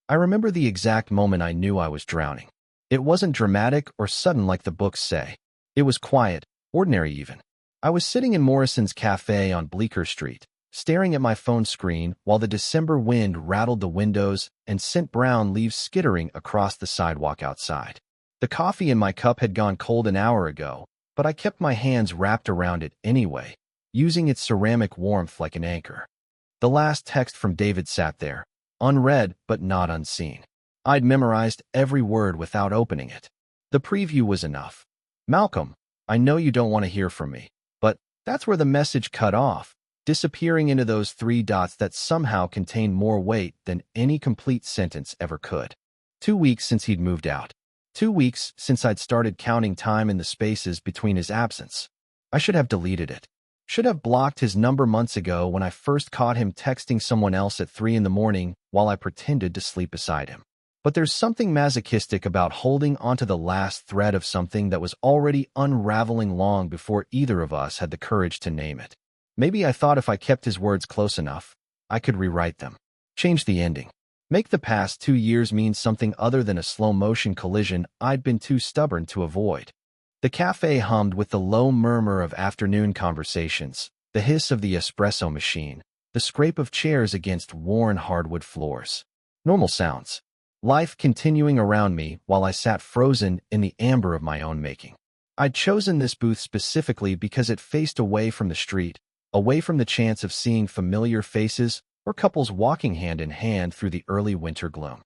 I remember the exact moment I knew I was drowning. It wasn't dramatic or sudden like the books say. It was quiet, ordinary even. I was sitting in Morrison's cafe on Bleecker Street, staring at my phone screen while the December wind rattled the windows and sent brown leaves skittering across the sidewalk outside. The coffee in my cup had gone cold an hour ago, but I kept my hands wrapped around it anyway, using its ceramic warmth like an anchor. The last text from David sat there, unread but not unseen. I'd memorized every word without opening it. The preview was enough. "Malcolm, I know you don't want to hear from me, but that's where the message cut off, disappearing into those three dots that somehow contained more weight than any complete sentence ever could. 2 weeks since he'd moved out. 2 weeks since I'd started counting time in the spaces between his absence. I should have deleted it. Should have blocked his number months ago when I first caught him texting someone else at 3 in the morning while I pretended to sleep beside him. But there's something masochistic about holding onto the last thread of something that was already unraveling long before either of us had the courage to name it. Maybe I thought if I kept his words close enough, I could rewrite them. Change the ending. Make the past 2 years mean something other than a slow-motion collision I'd been too stubborn to avoid. The cafe hummed with the low murmur of afternoon conversations, the hiss of the espresso machine, the scrape of chairs against worn hardwood floors. Normal sounds. Life continuing around me while I sat frozen in the amber of my own making. I'd chosen this booth specifically because it faced away from the street, away from the chance of seeing familiar faces or couples walking hand in hand through the early winter gloom.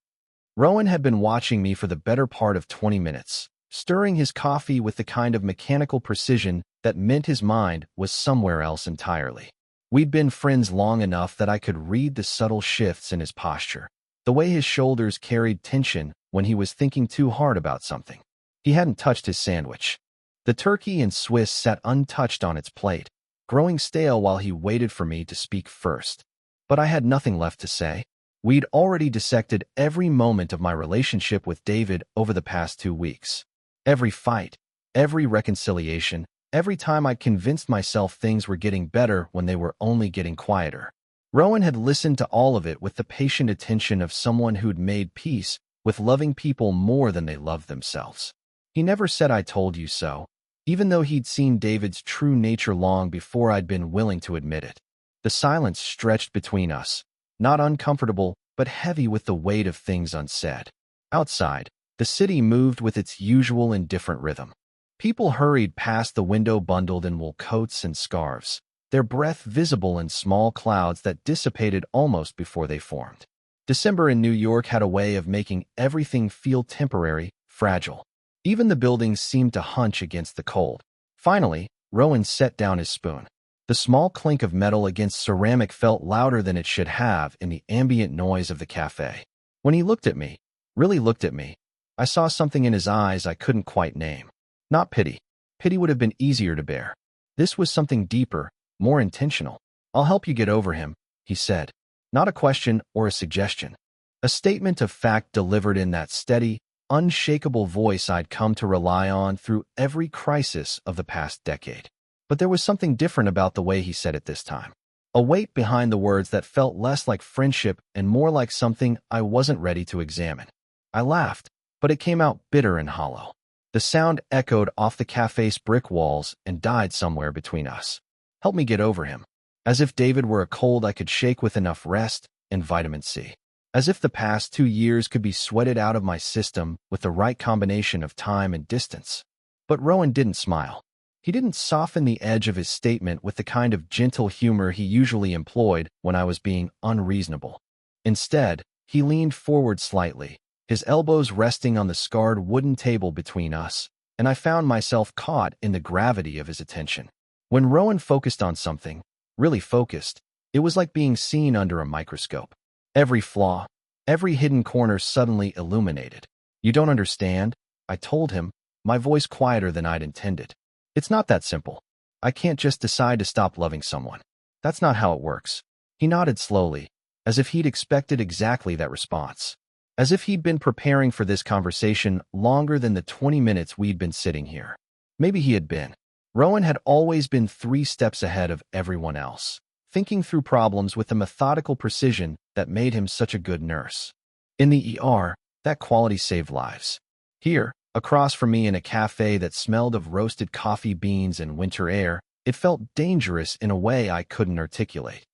Rowan had been watching me for the better part of 20 minutes, stirring his coffee with the kind of mechanical precision that meant his mind was somewhere else entirely. We'd been friends long enough that I could read the subtle shifts in his posture, the way his shoulders carried tension when he was thinking too hard about something. He hadn't touched his sandwich. The turkey and Swiss sat untouched on its plate, growing stale while he waited for me to speak first. But I had nothing left to say. We'd already dissected every moment of my relationship with David over the past 2 weeks. Every fight, every reconciliation, every time I'd convinced myself things were getting better when they were only getting quieter. Rowan had listened to all of it with the patient attention of someone who'd made peace with loving people more than they loved themselves. He never said "I told you so," even though he'd seen David's true nature long before I'd been willing to admit it. The silence stretched between us, not uncomfortable, but heavy with the weight of things unsaid. Outside, the city moved with its usual indifferent rhythm. People hurried past the window bundled in wool coats and scarves, their breath visible in small clouds that dissipated almost before they formed. December in New York had a way of making everything feel temporary, fragile. Even the buildings seemed to hunch against the cold. Finally, Rowan set down his spoon. The small clink of metal against ceramic felt louder than it should have in the ambient noise of the cafe. When he looked at me, really looked at me, I saw something in his eyes I couldn't quite name. Not pity. Pity would have been easier to bear. This was something deeper, more intentional. "I'll help you get over him," he said. Not a question or a suggestion. A statement of fact delivered in that steady, unshakable voice I'd come to rely on through every crisis of the past decade. But there was something different about the way he said it this time. A weight behind the words that felt less like friendship and more like something I wasn't ready to examine. I laughed, but it came out bitter and hollow. The sound echoed off the cafe's brick walls and died somewhere between us. Help me get over him. As if David were a cold I could shake with enough rest and vitamin C. As if the past 2 years could be sweated out of my system with the right combination of time and distance. But Rowan didn't smile. He didn't soften the edge of his statement with the kind of gentle humor he usually employed when I was being unreasonable. Instead, he leaned forward slightly, his elbows resting on the scarred wooden table between us, and I found myself caught in the gravity of his attention. When Rowan focused on something, really focused, it was like being seen under a microscope. Every flaw, every hidden corner suddenly illuminated. "You don't understand," I told him, my voice quieter than I'd intended. "It's not that simple. I can't just decide to stop loving someone. That's not how it works." He nodded slowly, as if he'd expected exactly that response. As if he'd been preparing for this conversation longer than the 20 minutes we'd been sitting here. Maybe he had been. Rowan had always been 3 steps ahead of everyone else, thinking through problems with a methodical precision that made him such a good nurse. In the ER, that quality saved lives. Here, across from me in a cafe that smelled of roasted coffee beans and winter air, it felt dangerous in a way I couldn't articulate.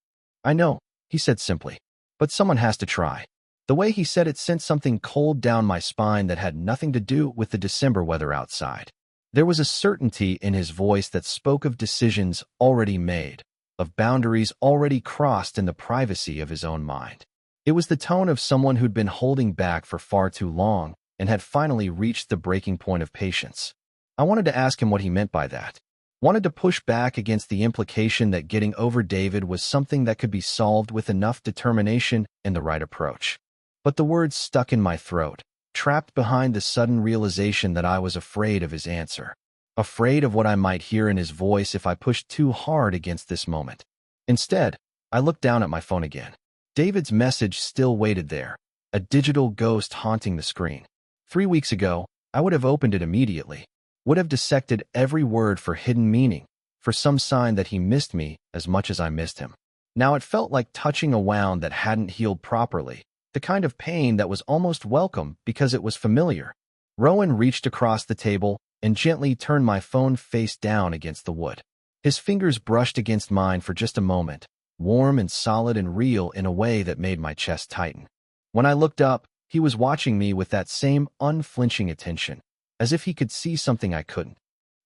"I know," he said simply, "but someone has to try." The way he said it sent something cold down my spine that had nothing to do with the December weather outside. There was a certainty in his voice that spoke of decisions already made, of boundaries already crossed in the privacy of his own mind. It was the tone of someone who'd been holding back for far too long and had finally reached the breaking point of patience. I wanted to ask him what he meant by that. Wanted to push back against the implication that getting over David was something that could be solved with enough determination and the right approach. But the words stuck in my throat, trapped behind the sudden realization that I was afraid of his answer, afraid of what I might hear in his voice if I pushed too hard against this moment. Instead, I looked down at my phone again. David's message still waited there, a digital ghost haunting the screen. 3 weeks ago, I would have opened it immediately, would have dissected every word for hidden meaning, for some sign that he missed me as much as I missed him. Now it felt like touching a wound that hadn't healed properly, the kind of pain that was almost welcome because it was familiar. Rowan reached across the table and gently turned my phone face down against the wood. His fingers brushed against mine for just a moment, warm and solid and real in a way that made my chest tighten. When I looked up, he was watching me with that same unflinching attention, as if he could see something I couldn't.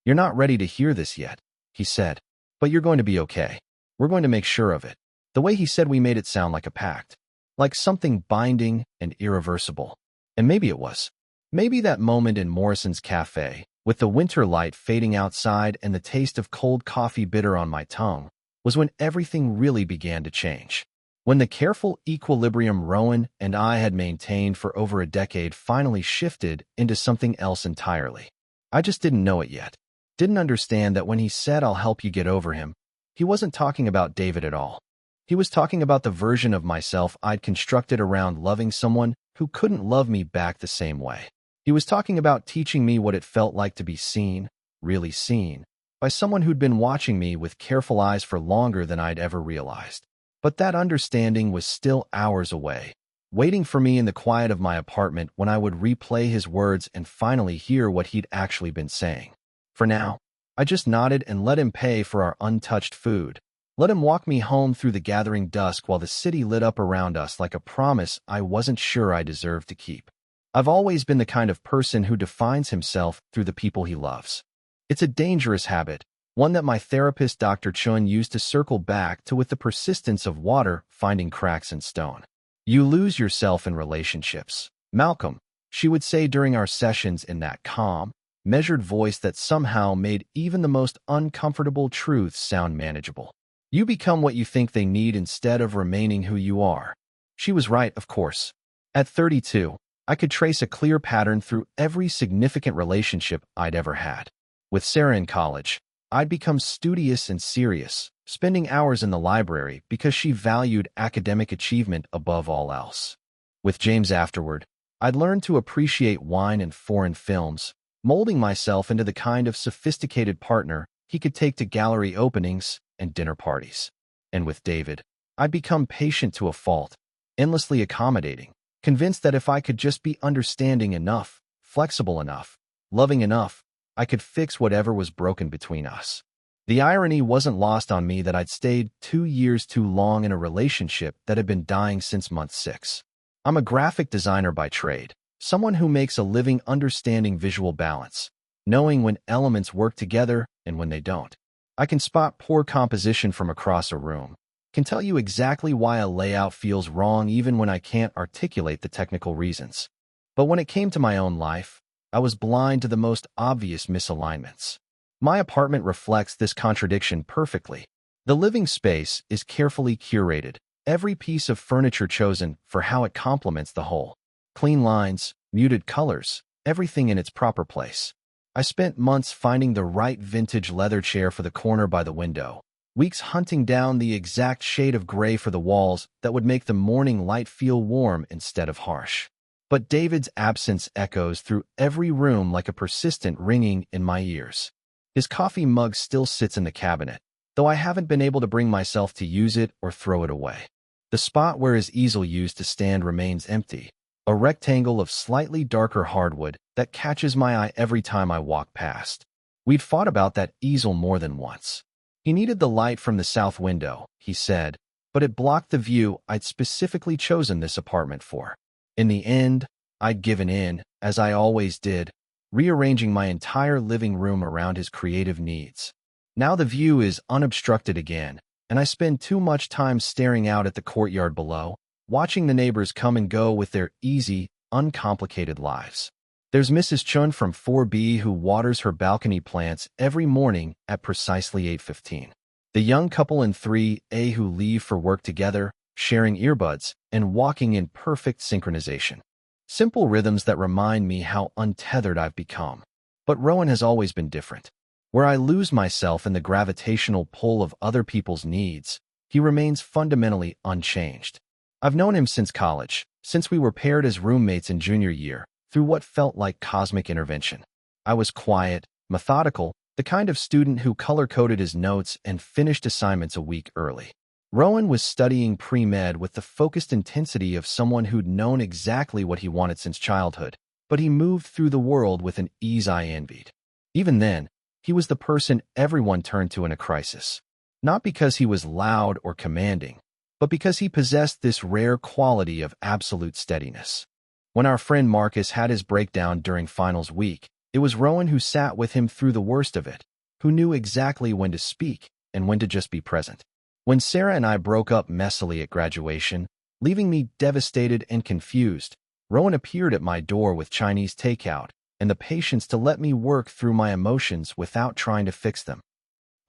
"You're not ready to hear this yet," he said, "but you're going to be okay. We're going to make sure of it." The way he said we made it sound like a pact, like something binding and irreversible. And maybe it was. Maybe that moment in Morrison's cafe, with the winter light fading outside and the taste of cold coffee bitter on my tongue, was when everything really began to change. When the careful equilibrium Rowan and I had maintained for over a decade finally shifted into something else entirely. I just didn't know it yet. Didn't understand that when he said "I'll help you get over him," he wasn't talking about David at all. He was talking about the version of myself I'd constructed around loving someone who couldn't love me back the same way. He was talking about teaching me what it felt like to be seen, really seen, by someone who'd been watching me with careful eyes for longer than I'd ever realized. But that understanding was still hours away, waiting for me in the quiet of my apartment when I would replay his words and finally hear what he'd actually been saying. For now, I just nodded and let him pay for our untouched food. Let him walk me home through the gathering dusk while the city lit up around us like a promise I wasn't sure I deserved to keep. I've always been the kind of person who defines himself through the people he loves. It's a dangerous habit, one that my therapist Dr. Chun used to circle back to with the persistence of water finding cracks in stone. "You lose yourself in relationships, Malcolm," she would say during our sessions in that calm, measured voice that somehow made even the most uncomfortable truths sound manageable. "You become what you think they need instead of remaining who you are." She was right, of course. At 32, I could trace a clear pattern through every significant relationship I'd ever had. With Sarah in college, I'd become studious and serious, spending hours in the library because she valued academic achievement above all else. With James afterward, I'd learned to appreciate wine and foreign films, molding myself into the kind of sophisticated partner he could take to gallery openings and dinner parties. And with David, I'd become patient to a fault, endlessly accommodating, convinced that if I could just be understanding enough, flexible enough, loving enough, I could fix whatever was broken between us. The irony wasn't lost on me that I'd stayed 2 years too long in a relationship that had been dying since month 6. I'm a graphic designer by trade, someone who makes a living understanding visual balance, knowing when elements work together and when they don't. I can spot poor composition from across a room, can tell you exactly why a layout feels wrong even when I can't articulate the technical reasons. But when it came to my own life, I was blind to the most obvious misalignments. My apartment reflects this contradiction perfectly. The living space is carefully curated, every piece of furniture chosen for how it complements the whole. Clean lines, muted colors, everything in its proper place. I spent months finding the right vintage leather chair for the corner by the window, weeks hunting down the exact shade of gray for the walls that would make the morning light feel warm instead of harsh. But David's absence echoes through every room like a persistent ringing in my ears. His coffee mug still sits in the cabinet, though I haven't been able to bring myself to use it or throw it away. The spot where his easel used to stand remains empty, a rectangle of slightly darker hardwood that catches my eye every time I walk past. We'd fought about that easel more than once. He needed the light from the south window, he said, but it blocked the view I'd specifically chosen this apartment for. In the end, I'd given in, as I always did, rearranging my entire living room around his creative needs. Now the view is unobstructed again, and I spend too much time staring out at the courtyard below, watching the neighbors come and go with their easy, uncomplicated lives. There's Mrs. Chun from 4B who waters her balcony plants every morning at precisely 8:15. The young couple in 3A who leave for work together, sharing earbuds and walking in perfect synchronization. Simple rhythms that remind me how untethered I've become. But Rowan has always been different. Where I lose myself in the gravitational pull of other people's needs, he remains fundamentally unchanged. I've known him since college, since we were paired as roommates in junior year, through what felt like cosmic intervention. I was quiet, methodical, the kind of student who color-coded his notes and finished assignments a week early. Rowan was studying pre-med with the focused intensity of someone who'd known exactly what he wanted since childhood, but he moved through the world with an ease I envied. Even then, he was the person everyone turned to in a crisis. Not because he was loud or commanding, but because he possessed this rare quality of absolute steadiness. When our friend Marcus had his breakdown during finals week, it was Rowan who sat with him through the worst of it, who knew exactly when to speak and when to just be present. When Sarah and I broke up messily at graduation, leaving me devastated and confused, Rowan appeared at my door with Chinese takeout and the patience to let me work through my emotions without trying to fix them.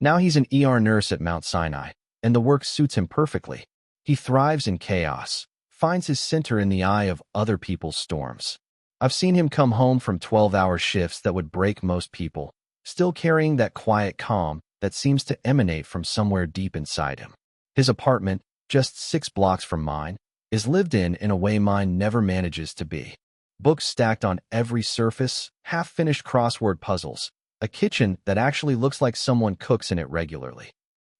Now he's an ER nurse at Mount Sinai, and the work suits him perfectly. He thrives in chaos, finds his center in the eye of other people's storms. I've seen him come home from 12-hour shifts that would break most people, still carrying that quiet calm that seems to emanate from somewhere deep inside him. His apartment, just 6 blocks from mine, is lived in a way mine never manages to be. Books stacked on every surface, half-finished crossword puzzles, a kitchen that actually looks like someone cooks in it regularly.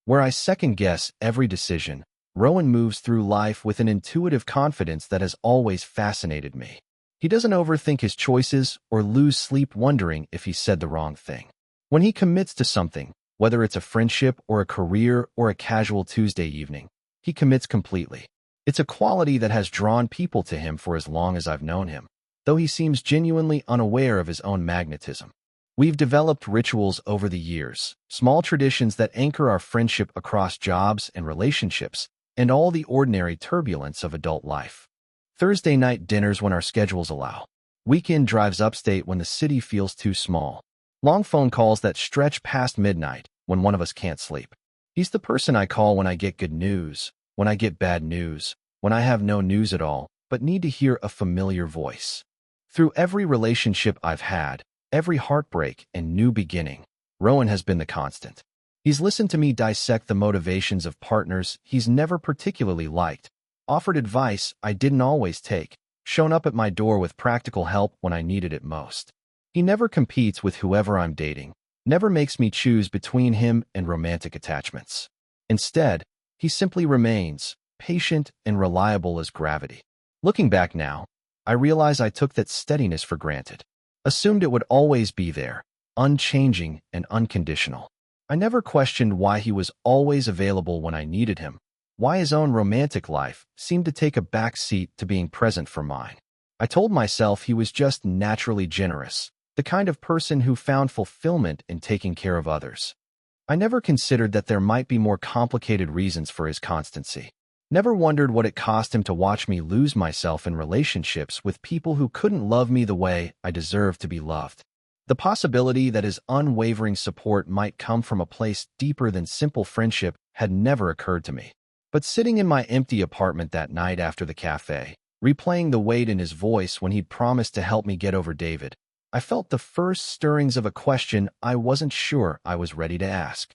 Where I second-guess every decision, Rowan moves through life with an intuitive confidence that has always fascinated me. He doesn't overthink his choices or lose sleep wondering if he said the wrong thing. When he commits to something, whether it's a friendship or a career or a casual Tuesday evening, he commits completely. It's a quality that has drawn people to him for as long as I've known him, though he seems genuinely unaware of his own magnetism. We've developed rituals over the years, small traditions that anchor our friendship across jobs and relationships, and all the ordinary turbulence of adult life. Thursday night dinners when our schedules allow. Weekend drives upstate when the city feels too small. Long phone calls that stretch past midnight when one of us can't sleep. He's the person I call when I get good news, when I get bad news, when I have no news at all, but need to hear a familiar voice. Through every relationship I've had, every heartbreak and new beginning, Rowan has been the constant. He's listened to me dissect the motivations of partners he's never particularly liked, offered advice I didn't always take, shown up at my door with practical help when I needed it most. He never competes with whoever I'm dating, never makes me choose between him and romantic attachments. Instead, he simply remains, patient and reliable as gravity. Looking back now, I realize I took that steadiness for granted, assumed it would always be there, unchanging and unconditional. I never questioned why he was always available when I needed him, why his own romantic life seemed to take a back seat to being present for mine. I told myself he was just naturally generous, the kind of person who found fulfillment in taking care of others. I never considered that there might be more complicated reasons for his constancy. Never wondered what it cost him to watch me lose myself in relationships with people who couldn't love me the way I deserved to be loved. The possibility that his unwavering support might come from a place deeper than simple friendship had never occurred to me. But sitting in my empty apartment that night after the cafe, replaying the weight in his voice when he'd promised to help me get over David, I felt the first stirrings of a question I wasn't sure I was ready to ask.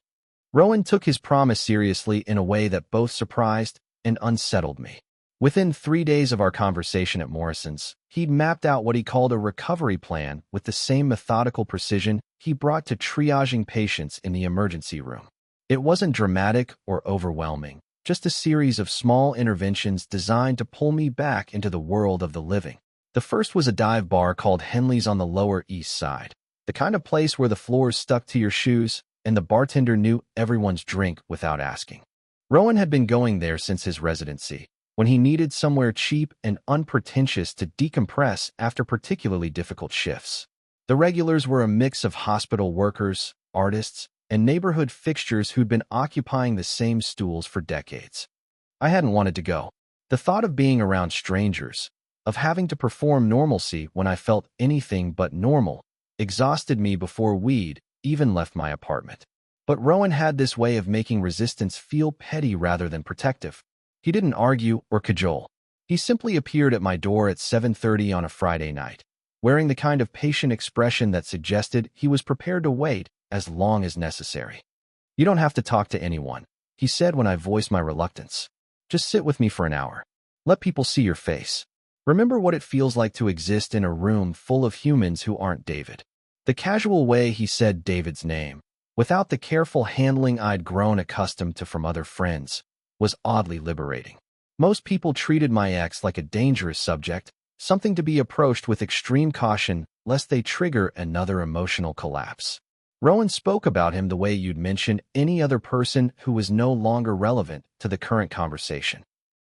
Rowan took his promise seriously in a way that both surprised and unsettled me. Within 3 days of our conversation at Morrison's, he'd mapped out what he called a recovery plan with the same methodical precision he brought to triaging patients in the emergency room. It wasn't dramatic or overwhelming, just a series of small interventions designed to pull me back into the world of the living. The first was a dive bar called Henley's on the Lower East Side, the kind of place where the floors stuck to your shoes and the bartender knew everyone's drink without asking. Rowan had been going there since his residency, when he needed somewhere cheap and unpretentious to decompress after particularly difficult shifts. The regulars were a mix of hospital workers, artists, and neighborhood fixtures who'd been occupying the same stools for decades. I hadn't wanted to go. The thought of being around strangers, of having to perform normalcy when I felt anything but normal, exhausted me before we'd even left my apartment. But Rowan had this way of making resistance feel petty rather than protective. He didn't argue or cajole. He simply appeared at my door at 7:30 on a Friday night, wearing the kind of patient expression that suggested he was prepared to wait as long as necessary. "You don't have to talk to anyone," he said when I voiced my reluctance. "Just sit with me for an hour. Let people see your face. Remember what it feels like to exist in a room full of humans who aren't David." The casual way he said David's name, without the careful handling I'd grown accustomed to from other friends, was oddly liberating. Most people treated my ex like a dangerous subject, something to be approached with extreme caution lest they trigger another emotional collapse. Rowan spoke about him the way you'd mention any other person who was no longer relevant to the current conversation.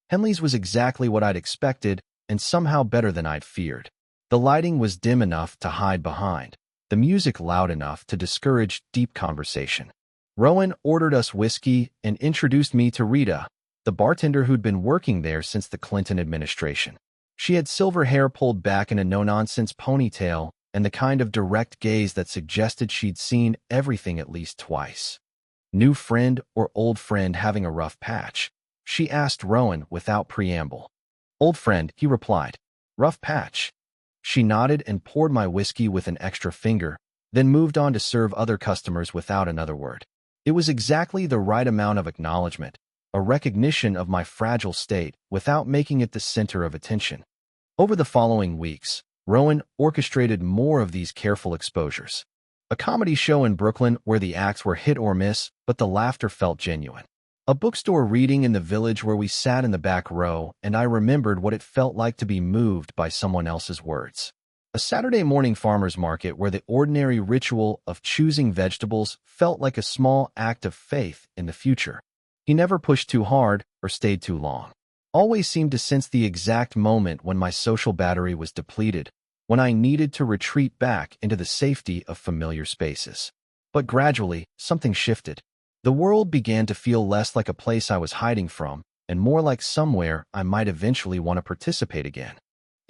Henley's was exactly what I'd expected and somehow better than I'd feared. The lighting was dim enough to hide behind, the music loud enough to discourage deep conversation. Rowan ordered us whiskey and introduced me to Rita, the bartender who'd been working there since the Clinton administration. She had silver hair pulled back in a no-nonsense ponytail and the kind of direct gaze that suggested she'd seen everything at least twice. "New friend or old friend having a rough patch?" she asked Rowan without preamble. "Old friend," he replied. "Rough patch?" She nodded and poured my whiskey with an extra finger, then moved on to serve other customers without another word. It was exactly the right amount of acknowledgement, a recognition of my fragile state without making it the center of attention. Over the following weeks, Rowan orchestrated more of these careful exposures. A comedy show in Brooklyn where the acts were hit or miss, but the laughter felt genuine. A bookstore reading in the village where we sat in the back row, and I remembered what it felt like to be moved by someone else's words. A Saturday morning farmer's market where the ordinary ritual of choosing vegetables felt like a small act of faith in the future. He never pushed too hard or stayed too long. Always seemed to sense the exact moment when my social battery was depleted, when I needed to retreat back into the safety of familiar spaces. But gradually, something shifted. The world began to feel less like a place I was hiding from, and more like somewhere I might eventually want to participate again.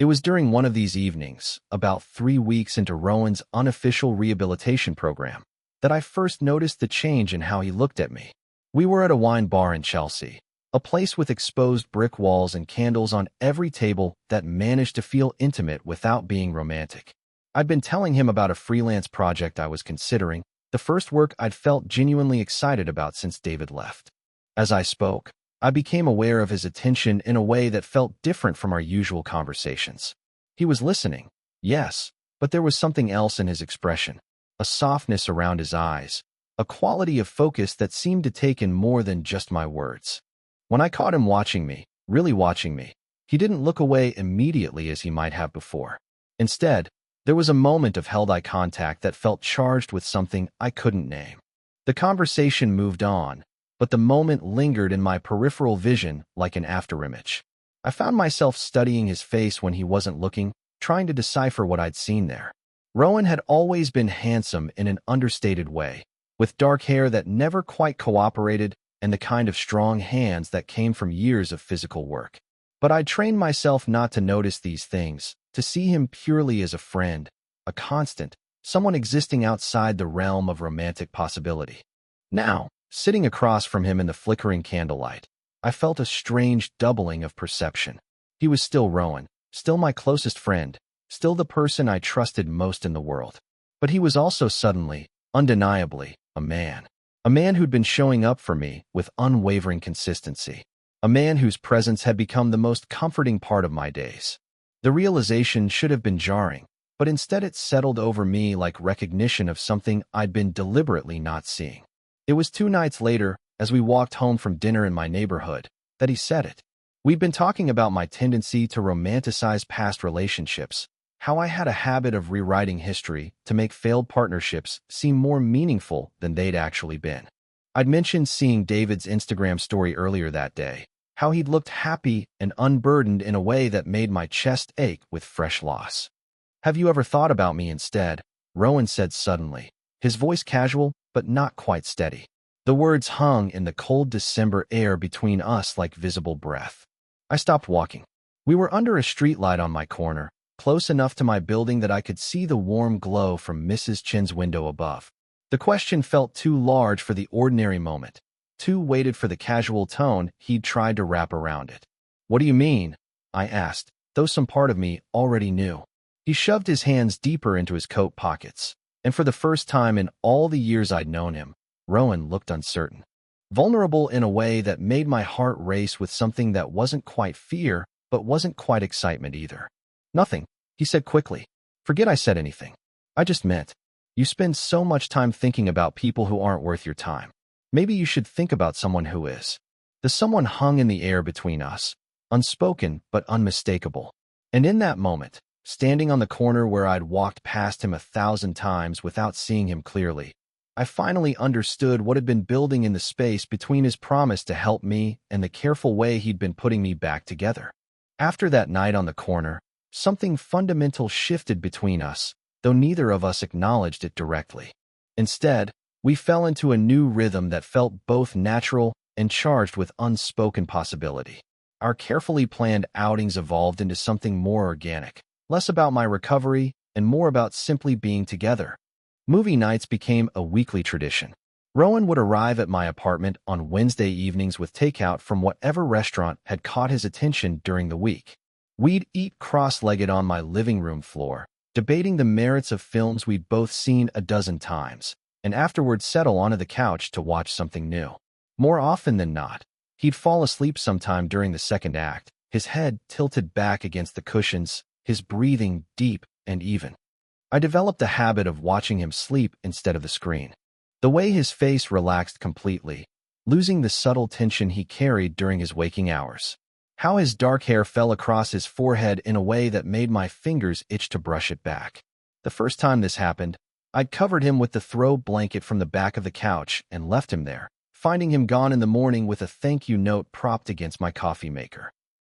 It was during one of these evenings, about 3 weeks into Rowan's unofficial rehabilitation program, that I first noticed the change in how he looked at me. We were at a wine bar in Chelsea, a place with exposed brick walls and candles on every table that managed to feel intimate without being romantic. I'd been telling him about a freelance project I was considering, the first work I'd felt genuinely excited about since David left. As I spoke, I became aware of his attention in a way that felt different from our usual conversations. He was listening, yes, but there was something else in his expression, a softness around his eyes, a quality of focus that seemed to take in more than just my words. When I caught him watching me, really watching me, he didn't look away immediately as he might have before. Instead, there was a moment of held eye contact that felt charged with something I couldn't name. The conversation moved on, but the moment lingered in my peripheral vision like an afterimage. I found myself studying his face when he wasn't looking, trying to decipher what I'd seen there. Rowan had always been handsome in an understated way, with dark hair that never quite cooperated and the kind of strong hands that came from years of physical work. But I'd trained myself not to notice these things, to see him purely as a friend, a constant, someone existing outside the realm of romantic possibility. Now, sitting across from him in the flickering candlelight, I felt a strange doubling of perception. He was still Rowan, still my closest friend, still the person I trusted most in the world. But he was also suddenly, undeniably, a man. A man who'd been showing up for me with unwavering consistency. A man whose presence had become the most comforting part of my days. The realization should have been jarring, but instead it settled over me like recognition of something I'd been deliberately not seeing. It was 2 nights later, as we walked home from dinner in my neighborhood, that he said it. We've been talking about my tendency to romanticize past relationships, how I had a habit of rewriting history to make failed partnerships seem more meaningful than they'd actually been. I'd mentioned seeing David's Instagram story earlier that day, how he'd looked happy and unburdened in a way that made my chest ache with fresh loss. "Have you ever thought about me instead?" Rowan said suddenly, his voice casual but not quite steady. The words hung in the cold December air between us like visible breath. I stopped walking. We were under a streetlight on my corner, close enough to my building that I could see the warm glow from Mrs. Chin's window above. The question felt too large for the ordinary moment, too weighted for the casual tone he'd tried to wrap around it. "What do you mean?" I asked, though some part of me already knew. He shoved his hands deeper into his coat pockets, and for the first time in all the years I'd known him, Rowan looked uncertain. Vulnerable in a way that made my heart race with something that wasn't quite fear, but wasn't quite excitement either. "Nothing," he said quickly. "Forget I said anything. I just meant, you spend so much time thinking about people who aren't worth your time. Maybe you should think about someone who is." The someone hung in the air between us, unspoken but unmistakable. And in that moment, standing on the corner where I'd walked past him 1,000 times without seeing him clearly, I finally understood what had been building in the space between his promise to help me and the careful way he'd been putting me back together. After that night on the corner, something fundamental shifted between us, though neither of us acknowledged it directly. Instead, we fell into a new rhythm that felt both natural and charged with unspoken possibility. Our carefully planned outings evolved into something more organic, less about my recovery and more about simply being together. Movie nights became a weekly tradition. Rowan would arrive at my apartment on Wednesday evenings with takeout from whatever restaurant had caught his attention during the week. We'd eat cross-legged on my living room floor, debating the merits of films we'd both seen a dozen times, and afterward settle onto the couch to watch something new. More often than not, he'd fall asleep sometime during the second act, his head tilted back against the cushions, his breathing deep and even. I developed a habit of watching him sleep instead of the screen. The way his face relaxed completely, losing the subtle tension he carried during his waking hours. How his dark hair fell across his forehead in a way that made my fingers itch to brush it back. The first time this happened, I'd covered him with the throw blanket from the back of the couch and left him there, finding him gone in the morning with a thank you note propped against my coffee maker.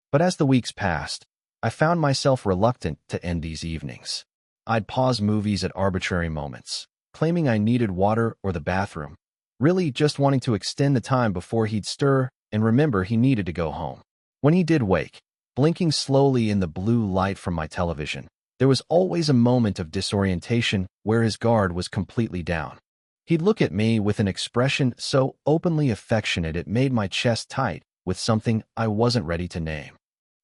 But as the weeks passed, I found myself reluctant to end these evenings. I'd pause movies at arbitrary moments, claiming I needed water or the bathroom, really just wanting to extend the time before he'd stir and remember he needed to go home. When he did wake, blinking slowly in the blue light from my television, there was always a moment of disorientation where his guard was completely down. He'd look at me with an expression so openly affectionate it made my chest tight with something I wasn't ready to name.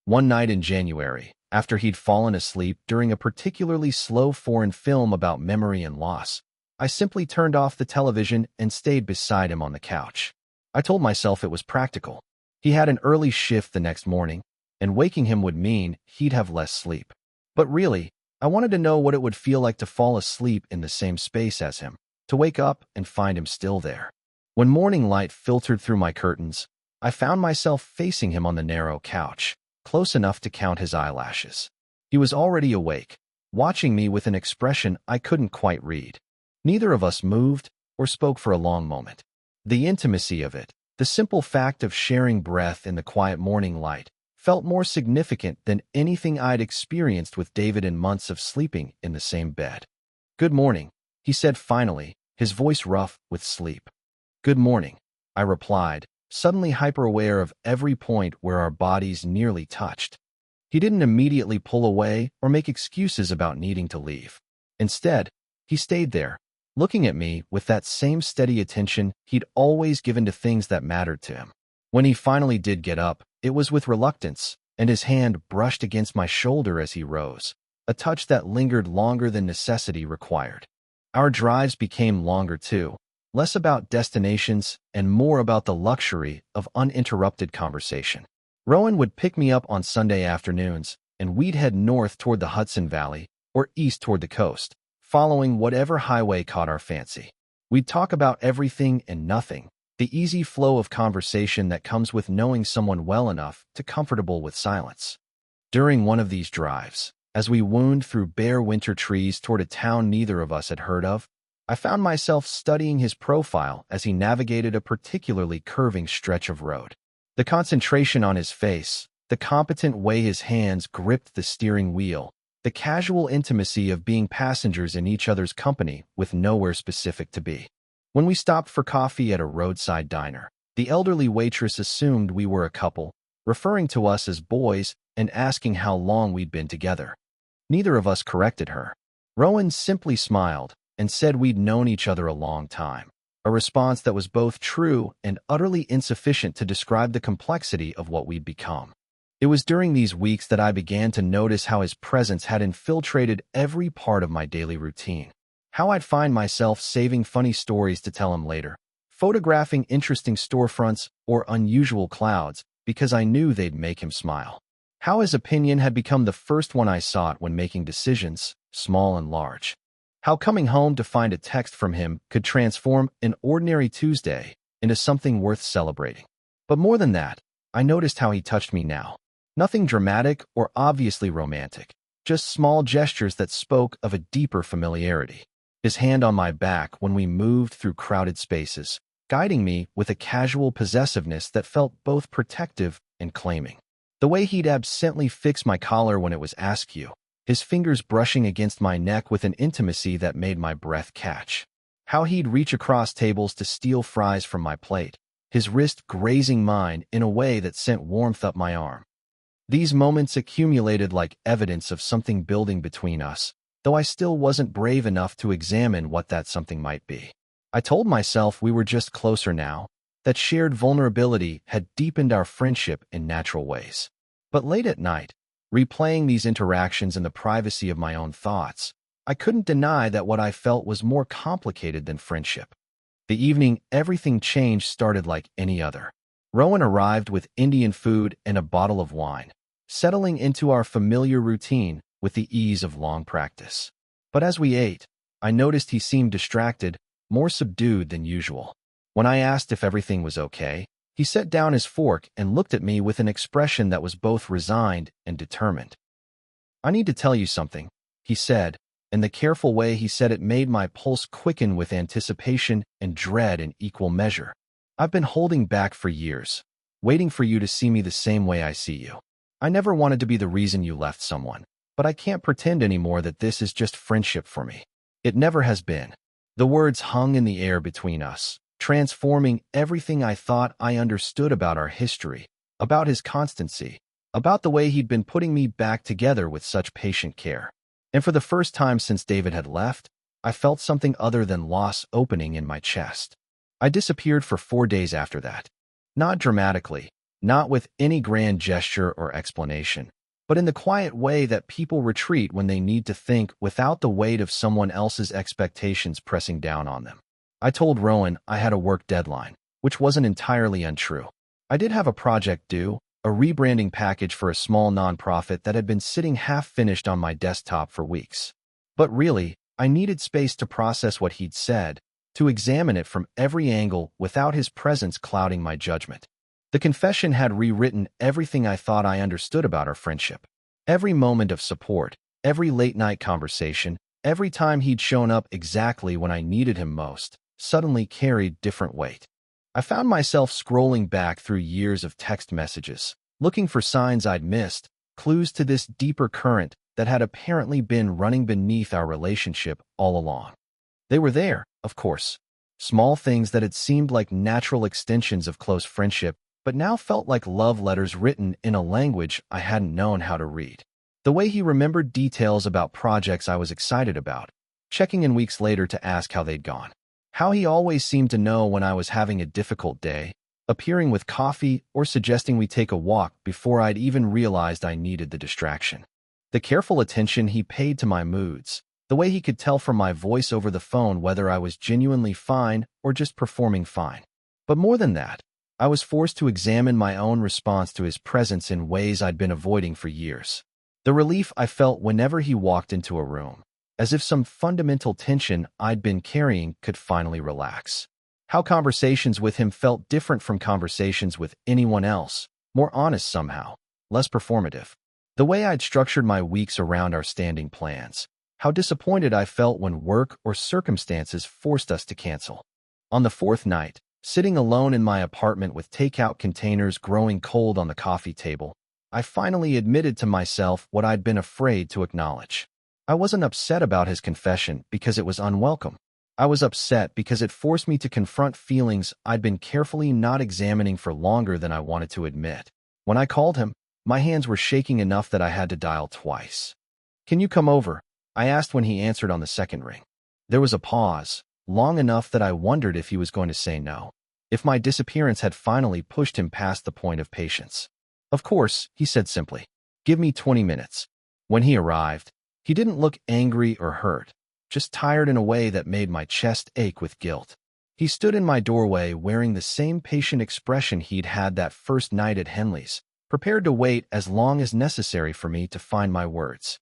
One night in January, after he'd fallen asleep during a particularly slow foreign film about memory and loss, I simply turned off the television and stayed beside him on the couch. I told myself it was practical. He had an early shift the next morning, and waking him would mean he'd have less sleep. But really, I wanted to know what it would feel like to fall asleep in the same space as him, to wake up and find him still there. When morning light filtered through my curtains, I found myself facing him on the narrow couch, close enough to count his eyelashes. He was already awake, watching me with an expression I couldn't quite read. Neither of us moved or spoke for a long moment. The intimacy of it, the simple fact of sharing breath in the quiet morning light, felt more significant than anything I'd experienced with David in months of sleeping in the same bed. "Good morning," he said finally, his voice rough with sleep. "Good morning," I replied, suddenly hyper-aware of every point where our bodies nearly touched. He didn't immediately pull away or make excuses about needing to leave. Instead, he stayed there, looking at me with that same steady attention he'd always given to things that mattered to him. When he finally did get up, it was with reluctance, and his hand brushed against my shoulder as he rose, a touch that lingered longer than necessity required. Our drives became longer too, less about destinations and more about the luxury of uninterrupted conversation. Rowan would pick me up on Sunday afternoons, and we'd head north toward the Hudson Valley or east toward the coast, following whatever highway caught our fancy. We'd talk about everything and nothing, the easy flow of conversation that comes with knowing someone well enough to comfortable with silence. During one of these drives, as we wound through bare winter trees toward a town neither of us had heard of, I found myself studying his profile as he navigated a particularly curving stretch of road. The concentration on his face, the competent way his hands gripped the steering wheel, the casual intimacy of being passengers in each other's company with nowhere specific to be. When we stopped for coffee at a roadside diner, the elderly waitress assumed we were a couple, referring to us as boys and asking how long we'd been together. Neither of us corrected her. Rowan simply smiled and said we'd known each other a long time, a response that was both true and utterly insufficient to describe the complexity of what we'd become. It was during these weeks that I began to notice how his presence had infiltrated every part of my daily routine. How I'd find myself saving funny stories to tell him later, photographing interesting storefronts or unusual clouds because I knew they'd make him smile. How his opinion had become the first one I sought when making decisions, small and large. How coming home to find a text from him could transform an ordinary Tuesday into something worth celebrating. But more than that, I noticed how he touched me now. Nothing dramatic or obviously romantic, just small gestures that spoke of a deeper familiarity. His hand on my back when we moved through crowded spaces, guiding me with a casual possessiveness that felt both protective and claiming. The way he'd absently fix my collar when it was askew, his fingers brushing against my neck with an intimacy that made my breath catch. How he'd reach across tables to steal fries from my plate, his wrist grazing mine in a way that sent warmth up my arm. These moments accumulated like evidence of something building between us, though I still wasn't brave enough to examine what that something might be. I told myself we were just closer now, that shared vulnerability had deepened our friendship in natural ways. But late at night, replaying these interactions in the privacy of my own thoughts, I couldn't deny that what I felt was more complicated than friendship. The evening everything changed started like any other. Rowan arrived with Indian food and a bottle of wine, settling into our familiar routine with the ease of long practice. But as we ate, I noticed he seemed distracted, more subdued than usual. When I asked if everything was okay, he set down his fork and looked at me with an expression that was both resigned and determined. "I need to tell you something," he said, and the careful way he said it made my pulse quicken with anticipation and dread in equal measure. "I've been holding back for years, waiting for you to see me the same way I see you. I never wanted to be the reason you left someone, but I can't pretend anymore that this is just friendship for me. It never has been." The words hung in the air between us, transforming everything I thought I understood about our history, about his constancy, about the way he'd been putting me back together with such patient care. And for the first time since David had left, I felt something other than loss opening in my chest. I disappeared for 4 days after that. Not dramatically, not with any grand gesture or explanation, but in the quiet way that people retreat when they need to think without the weight of someone else's expectations pressing down on them. I told Rowan I had a work deadline, which wasn't entirely untrue. I did have a project due, a rebranding package for a small nonprofit that had been sitting half-finished on my desktop for weeks. But really, I needed space to process what he'd said, to examine it from every angle without his presence clouding my judgment. The confession had rewritten everything I thought I understood about our friendship. Every moment of support, every late-night conversation, every time he'd shown up exactly when I needed him most, suddenly carried different weight. I found myself scrolling back through years of text messages, looking for signs I'd missed, clues to this deeper current that had apparently been running beneath our relationship all along. They were there, of course, small things that had seemed like natural extensions of close friendship, but now felt like love letters written in a language I hadn't known how to read. The way he remembered details about projects I was excited about, checking in weeks later to ask how they'd gone. How he always seemed to know when I was having a difficult day, appearing with coffee or suggesting we take a walk before I'd even realized I needed the distraction. The careful attention he paid to my moods, the way he could tell from my voice over the phone whether I was genuinely fine or just performing fine. But more than that, I was forced to examine my own response to his presence in ways I'd been avoiding for years. The relief I felt whenever he walked into a room, as if some fundamental tension I'd been carrying could finally relax. How conversations with him felt different from conversations with anyone else, more honest somehow, less performative. The way I'd structured my weeks around our standing plans. How disappointed I felt when work or circumstances forced us to cancel. On the fourth night, sitting alone in my apartment with takeout containers growing cold on the coffee table, I finally admitted to myself what I'd been afraid to acknowledge. I wasn't upset about his confession because it was unwelcome. I was upset because it forced me to confront feelings I'd been carefully not examining for longer than I wanted to admit. When I called him, my hands were shaking enough that I had to dial twice. "Can you come over?" I asked when he answered on the second ring. There was a pause, long enough that I wondered if he was going to say no, if my disappearance had finally pushed him past the point of patience. "Of course," he said simply. "Give me 20 minutes. When he arrived, he didn't look angry or hurt, just tired in a way that made my chest ache with guilt. He stood in my doorway wearing the same patient expression he'd had that first night at Henley's, prepared to wait as long as necessary for me to find my words.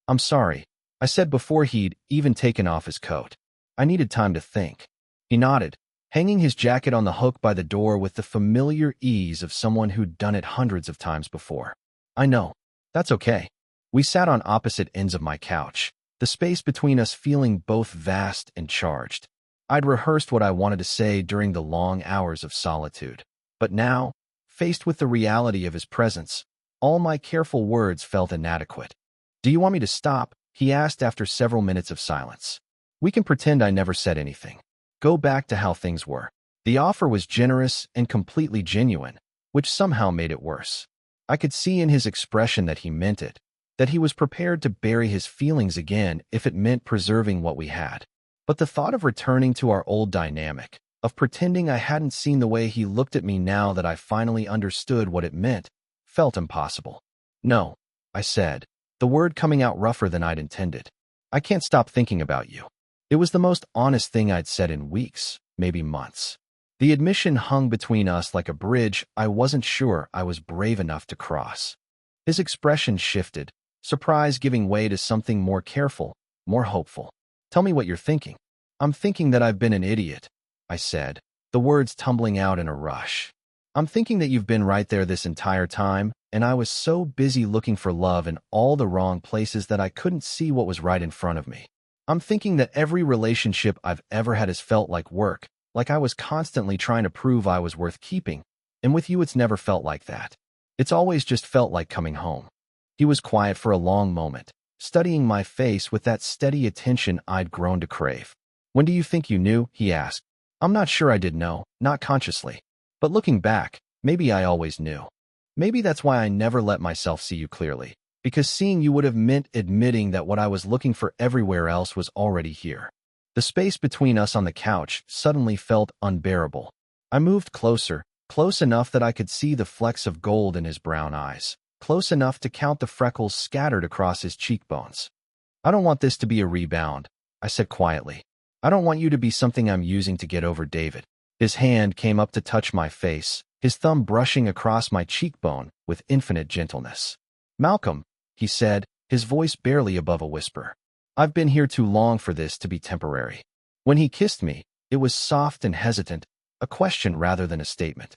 "I'm sorry," I said before he'd even taken off his coat. "I needed time to think." He nodded, hanging his jacket on the hook by the door with the familiar ease of someone who'd done it hundreds of times before. "I know. That's okay." We sat on opposite ends of my couch, the space between us feeling both vast and charged. I'd rehearsed what I wanted to say during the long hours of solitude. But now, faced with the reality of his presence, all my careful words felt inadequate. "Do you want me to stop?" he asked after several minutes of silence. "We can pretend I never said anything. Go back to how things were." The offer was generous and completely genuine, which somehow made it worse. I could see in his expression that he meant it, that he was prepared to bury his feelings again if it meant preserving what we had. But the thought of returning to our old dynamic, of pretending I hadn't seen the way he looked at me now that I finally understood what it meant, felt impossible. "No," I said, the word coming out rougher than I'd intended. "I can't stop thinking about you." It was the most honest thing I'd said in weeks, maybe months. The admission hung between us like a bridge I wasn't sure I was brave enough to cross. His expression shifted, surprise giving way to something more careful, more hopeful. "Tell me what you're thinking." "I'm thinking that I've been an idiot," I said, the words tumbling out in a rush. "I'm thinking that you've been right there this entire time, and I was so busy looking for love in all the wrong places that I couldn't see what was right in front of me. I'm thinking that every relationship I've ever had has felt like work, like I was constantly trying to prove I was worth keeping, and with you it's never felt like that. It's always just felt like coming home." He was quiet for a long moment, studying my face with that steady attention I'd grown to crave. "When do you think you knew?" he asked. "I'm not sure I did know, not consciously. But looking back, maybe I always knew. Maybe that's why I never let myself see you clearly, because seeing you would have meant admitting that what I was looking for everywhere else was already here." The space between us on the couch suddenly felt unbearable. I moved closer, close enough that I could see the flecks of gold in his brown eyes, close enough to count the freckles scattered across his cheekbones. "I don't want this to be a rebound," I said quietly. "I don't want you to be something I'm using to get over David." His hand came up to touch my face, his thumb brushing across my cheekbone with infinite gentleness. "Malcolm," he said, his voice barely above a whisper. "I've been here too long for this to be temporary." When he kissed me, it was soft and hesitant, a question rather than a statement.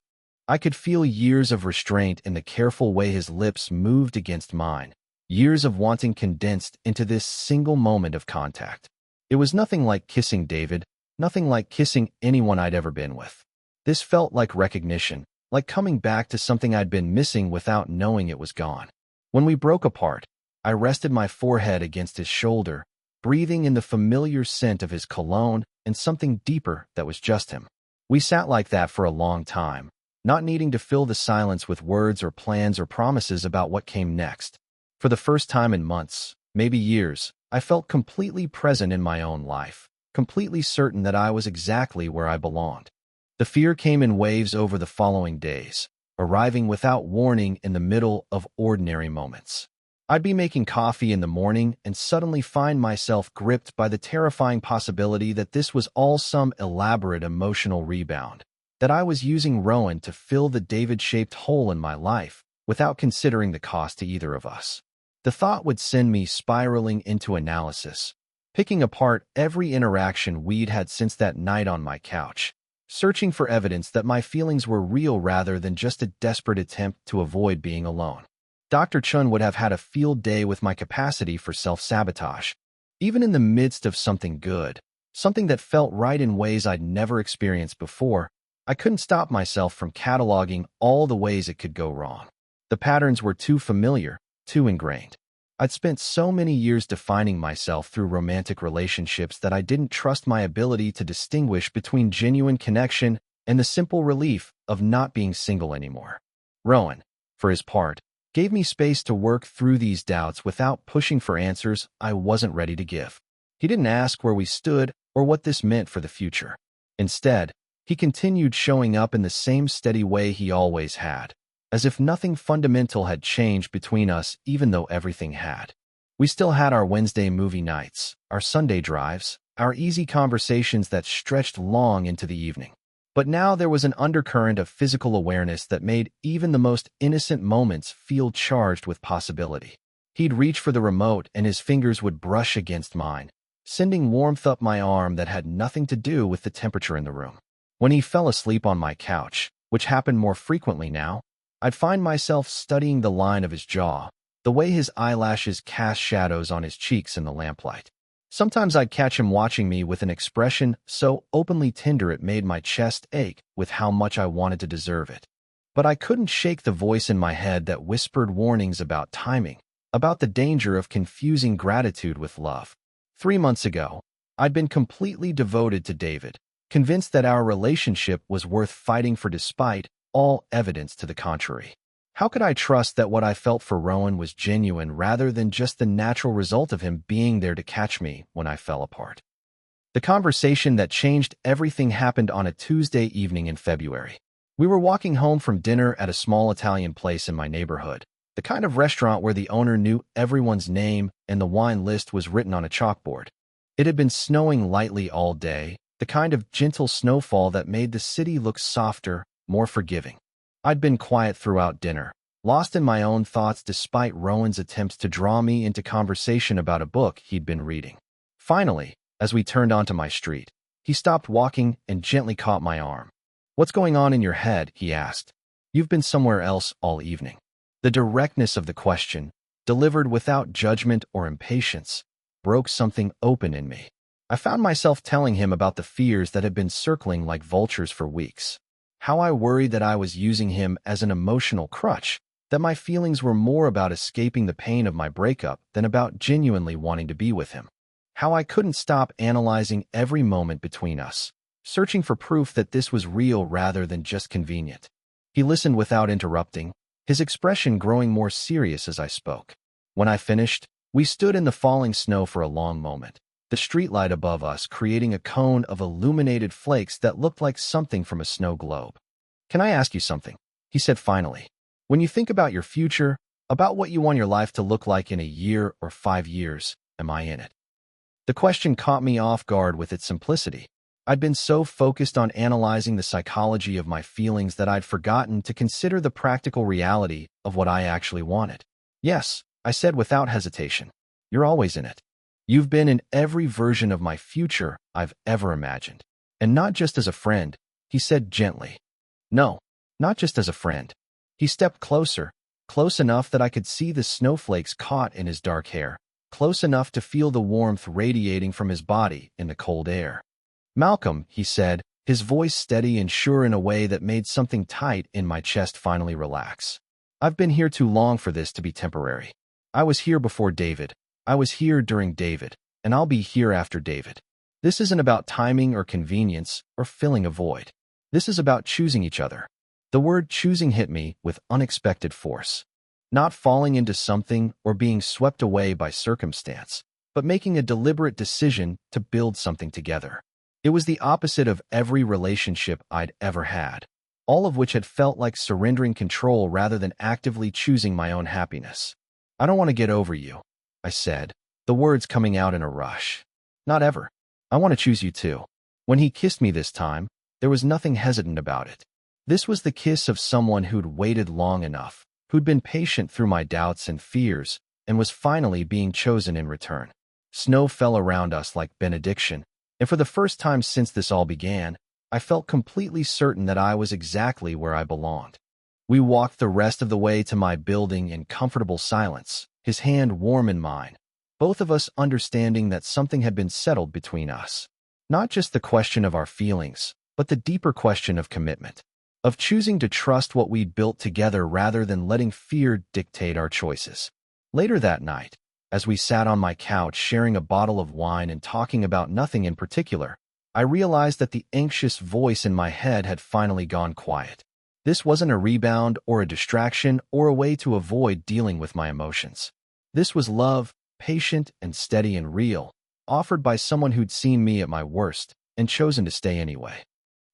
I could feel years of restraint in the careful way his lips moved against mine, years of wanting condensed into this single moment of contact. It was nothing like kissing David, nothing like kissing anyone I'd ever been with. This felt like recognition, like coming back to something I'd been missing without knowing it was gone. When we broke apart, I rested my forehead against his shoulder, breathing in the familiar scent of his cologne and something deeper that was just him. We sat like that for a long time, not needing to fill the silence with words or plans or promises about what came next. For the first time in months, maybe years, I felt completely present in my own life, completely certain that I was exactly where I belonged. The fear came in waves over the following days, arriving without warning in the middle of ordinary moments. I'd be making coffee in the morning and suddenly find myself gripped by the terrifying possibility that this was all some elaborate emotional rebound, that I was using Rowan to fill the David-shaped hole in my life without considering the cost to either of us. The thought would send me spiraling into analysis, picking apart every interaction we'd had since that night on my couch, searching for evidence that my feelings were real rather than just a desperate attempt to avoid being alone. Dr. Chun would have had a field day with my capacity for self-sabotage. Even in the midst of something good, something that felt right in ways I'd never experienced before, I couldn't stop myself from cataloging all the ways it could go wrong. The patterns were too familiar, too ingrained. I'd spent so many years defining myself through romantic relationships that I didn't trust my ability to distinguish between genuine connection and the simple relief of not being single anymore. Rowan, for his part, gave me space to work through these doubts without pushing for answers I wasn't ready to give. He didn't ask where we stood or what this meant for the future. Instead, he continued showing up in the same steady way he always had, as if nothing fundamental had changed between us even though everything had. We still had our Wednesday movie nights, our Sunday drives, our easy conversations that stretched long into the evening. But now there was an undercurrent of physical awareness that made even the most innocent moments feel charged with possibility. He'd reach for the remote and his fingers would brush against mine, sending warmth up my arm that had nothing to do with the temperature in the room. When he fell asleep on my couch, which happened more frequently now, I'd find myself studying the line of his jaw, the way his eyelashes cast shadows on his cheeks in the lamplight. Sometimes I'd catch him watching me with an expression so openly tender it made my chest ache with how much I wanted to deserve it. But I couldn't shake the voice in my head that whispered warnings about timing, about the danger of confusing gratitude with love. 3 months ago, I'd been completely devoted to David, convinced that our relationship was worth fighting for despite all evidence to the contrary. How could I trust that what I felt for Rowan was genuine rather than just the natural result of him being there to catch me when I fell apart? The conversation that changed everything happened on a Tuesday evening in February. We were walking home from dinner at a small Italian place in my neighborhood, the kind of restaurant where the owner knew everyone's name and the wine list was written on a chalkboard. It had been snowing lightly all day, the kind of gentle snowfall that made the city look softer, more forgiving. I'd been quiet throughout dinner, lost in my own thoughts despite Rowan's attempts to draw me into conversation about a book he'd been reading. Finally, as we turned onto my street, he stopped walking and gently caught my arm. "What's going on in your head?" he asked. "You've been somewhere else all evening." The directness of the question, delivered without judgment or impatience, broke something open in me. I found myself telling him about the fears that had been circling like vultures for weeks. How I worried that I was using him as an emotional crutch, that my feelings were more about escaping the pain of my breakup than about genuinely wanting to be with him. How I couldn't stop analyzing every moment between us, searching for proof that this was real rather than just convenient. He listened without interrupting, his expression growing more serious as I spoke. When I finished, we stood in the falling snow for a long moment, the streetlight above us creating a cone of illuminated flakes that looked like something from a snow globe. "Can I ask you something?" he said finally. "When you think about your future, about what you want your life to look like in a year or 5 years, am I in it?" The question caught me off guard with its simplicity. I'd been so focused on analyzing the psychology of my feelings that I'd forgotten to consider the practical reality of what I actually wanted. "Yes," I said without hesitation. "You're always in it. You've been in every version of my future I've ever imagined. And not just as a friend," he said gently. "No, not just as a friend." He stepped closer, close enough that I could see the snowflakes caught in his dark hair, close enough to feel the warmth radiating from his body in the cold air. "Malcolm," he said, his voice steady and sure in a way that made something tight in my chest finally relax. "I've been here too long for this to be temporary. I was here before David. I was here during David, and I'll be here after David. This isn't about timing or convenience or filling a void. This is about choosing each other." The word choosing hit me with unexpected force. Not falling into something or being swept away by circumstance, but making a deliberate decision to build something together. It was the opposite of every relationship I'd ever had, all of which had felt like surrendering control rather than actively choosing my own happiness. "I don't want to get over you," I said, the words coming out in a rush. "Not ever. I want to choose you too." When he kissed me this time, there was nothing hesitant about it. This was the kiss of someone who'd waited long enough, who'd been patient through my doubts and fears, and was finally being chosen in return. Snow fell around us like benediction, and for the first time since this all began, I felt completely certain that I was exactly where I belonged. We walked the rest of the way to my building in comfortable silence, his hand warm in mine, both of us understanding that something had been settled between us. Not just the question of our feelings, but the deeper question of commitment, of choosing to trust what we'd built together rather than letting fear dictate our choices. Later that night, as we sat on my couch sharing a bottle of wine and talking about nothing in particular, I realized that the anxious voice in my head had finally gone quiet. This wasn't a rebound or a distraction or a way to avoid dealing with my emotions. This was love, patient and steady and real, offered by someone who'd seen me at my worst and chosen to stay anyway.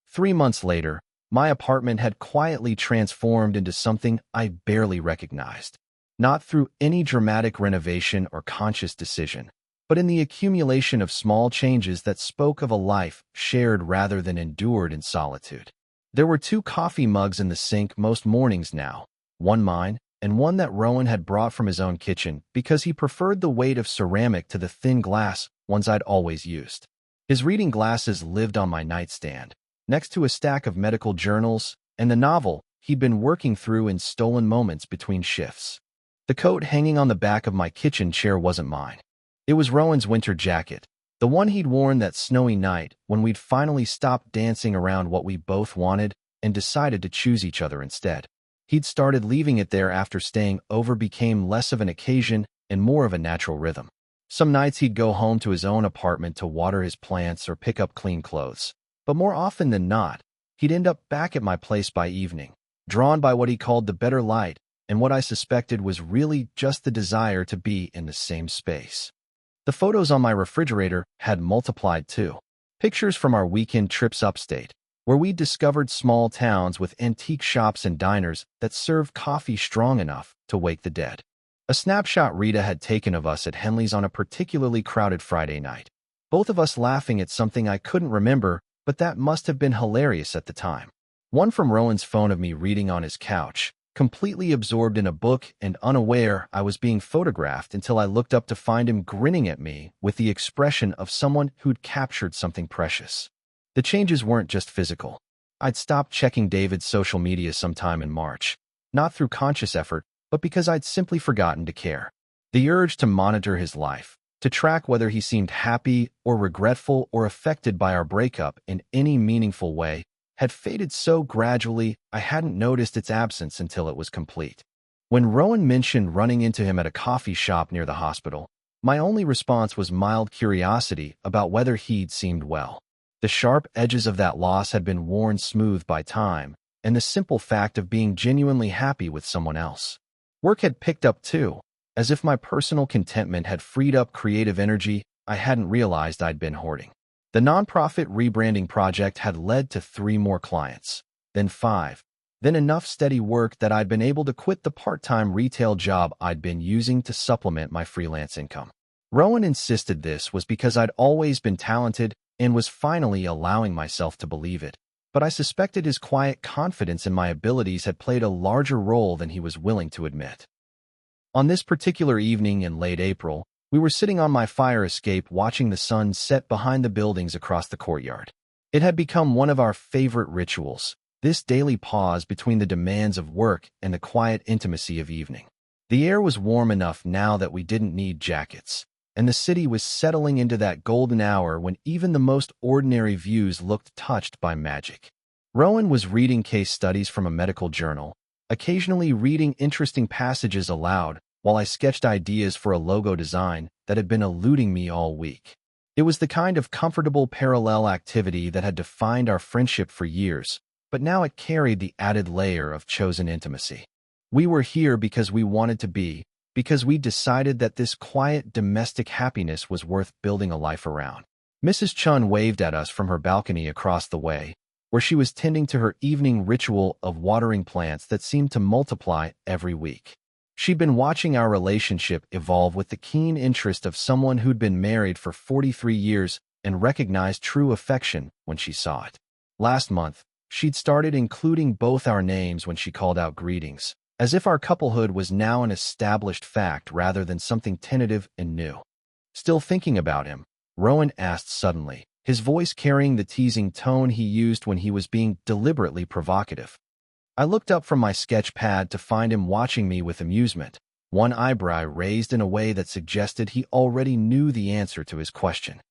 3 months later, my apartment had quietly transformed into something I barely recognized. Not through any dramatic renovation or conscious decision, but in the accumulation of small changes that spoke of a life shared rather than endured in solitude. There were 2 coffee mugs in the sink most mornings now, one mine and one that Rowan had brought from his own kitchen because he preferred the weight of ceramic to the thin glass ones I'd always used. His reading glasses lived on my nightstand, next to a stack of medical journals and the novel he'd been working through in stolen moments between shifts. The coat hanging on the back of my kitchen chair wasn't mine. It was Rowan's winter jacket, the one he'd worn that snowy night when we'd finally stopped dancing around what we both wanted and decided to choose each other instead. He'd started leaving it there after staying over became less of an occasion and more of a natural rhythm. Some nights he'd go home to his own apartment to water his plants or pick up clean clothes. But more often than not, he'd end up back at my place by evening, drawn by what he called the better light and what I suspected was really just the desire to be in the same space. The photos on my refrigerator had multiplied too. Pictures from our weekend trips upstate, where we discovered small towns with antique shops and diners that served coffee strong enough to wake the dead. A snapshot Rita had taken of us at Henley's on a particularly crowded Friday night, both of us laughing at something I couldn't remember, but that must have been hilarious at the time. One from Rowan's phone of me reading on his couch, completely absorbed in a book and unaware I was being photographed until I looked up to find him grinning at me with the expression of someone who'd captured something precious. The changes weren't just physical. I'd stopped checking David's social media sometime in March, not through conscious effort, but because I'd simply forgotten to care. The urge to monitor his life, to track whether he seemed happy or regretful or affected by our breakup in any meaningful way, had faded so gradually I hadn't noticed its absence until it was complete. When Rowan mentioned running into him at a coffee shop near the hospital, my only response was mild curiosity about whether he'd seemed well. The sharp edges of that loss had been worn smooth by time, and the simple fact of being genuinely happy with someone else. Work had picked up too, as if my personal contentment had freed up creative energy I hadn't realized I'd been hoarding. The nonprofit rebranding project had led to 3 more clients, then 5, then enough steady work that I'd been able to quit the part-time retail job I'd been using to supplement my freelance income. Rowan insisted this was because I'd always been talented and was finally allowing myself to believe it, but I suspected his quiet confidence in my abilities had played a larger role than he was willing to admit. On this particular evening in late April, we were sitting on my fire escape watching the sun set behind the buildings across the courtyard. It had become one of our favorite rituals, this daily pause between the demands of work and the quiet intimacy of evening. The air was warm enough now that we didn't need jackets, and the city was settling into that golden hour when even the most ordinary views looked touched by magic. Rowan was reading case studies from a medical journal, occasionally reading interesting passages aloud, while I sketched ideas for a logo design that had been eluding me all week. It was the kind of comfortable parallel activity that had defined our friendship for years, but now it carried the added layer of chosen intimacy. We were here because we wanted to be, because we decided that this quiet domestic happiness was worth building a life around. Mrs. Chun waved at us from her balcony across the way, where she was tending to her evening ritual of watering plants that seemed to multiply every week. She'd been watching our relationship evolve with the keen interest of someone who'd been married for 43 years and recognized true affection when she saw it. Last month, she'd started including both our names when she called out greetings, as if our couplehood was now an established fact rather than something tentative and new. Still thinking about him, Rowan asked suddenly, his voice carrying the teasing tone he used when he was being deliberately provocative. I looked up from my sketch pad to find him watching me with amusement, one eyebrow raised in a way that suggested he already knew the answer to his question.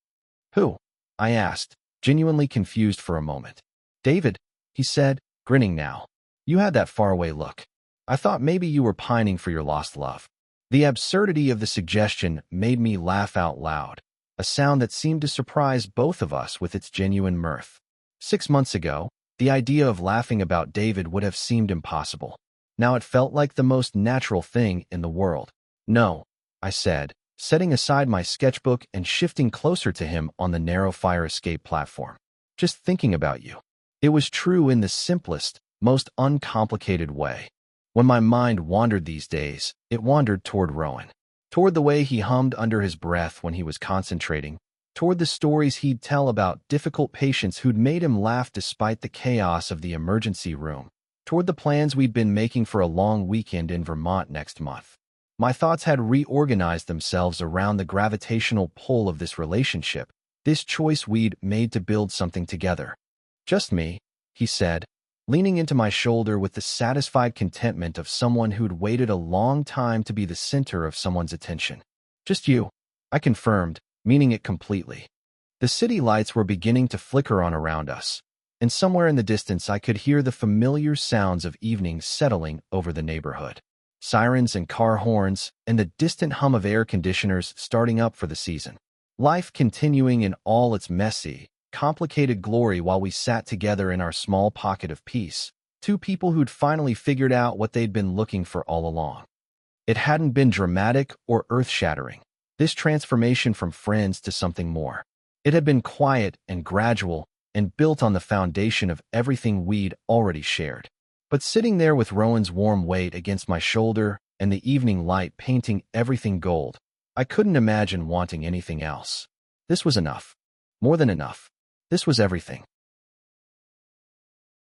"Who?" I asked, genuinely confused for a moment. "David," he said, grinning now. "You had that faraway look. I thought maybe you were pining for your lost love." The absurdity of the suggestion made me laugh out loud, a sound that seemed to surprise both of us with its genuine mirth. 6 months ago, the idea of laughing about David would have seemed impossible. Now it felt like the most natural thing in the world. "No," I said, setting aside my sketchbook and shifting closer to him on the narrow fire escape platform. "Just thinking about you." It was true in the simplest, most uncomplicated way. When my mind wandered these days, it wandered toward Rowan, toward the way he hummed under his breath when he was concentrating, toward the stories he'd tell about difficult patients who'd made him laugh despite the chaos of the emergency room, toward the plans we'd been making for a long weekend in Vermont next month. My thoughts had reorganized themselves around the gravitational pull of this relationship, this choice we'd made to build something together. "Just me," he said, leaning into my shoulder with the satisfied contentment of someone who'd waited a long time to be the center of someone's attention. "Just you," I confirmed, meaning it completely. The city lights were beginning to flicker on around us, and somewhere in the distance I could hear the familiar sounds of evening settling over the neighborhood. Sirens and car horns, and the distant hum of air conditioners starting up for the season. Life continuing in all its messy, complicated glory while we sat together in our small pocket of peace, two people who'd finally figured out what they'd been looking for all along. It hadn't been dramatic or earth-shattering, this transformation from friends to something more. It had been quiet and gradual and built on the foundation of everything we'd already shared. But sitting there with Rowan's warm weight against my shoulder and the evening light painting everything gold, I couldn't imagine wanting anything else. This was enough. More than enough. This was everything.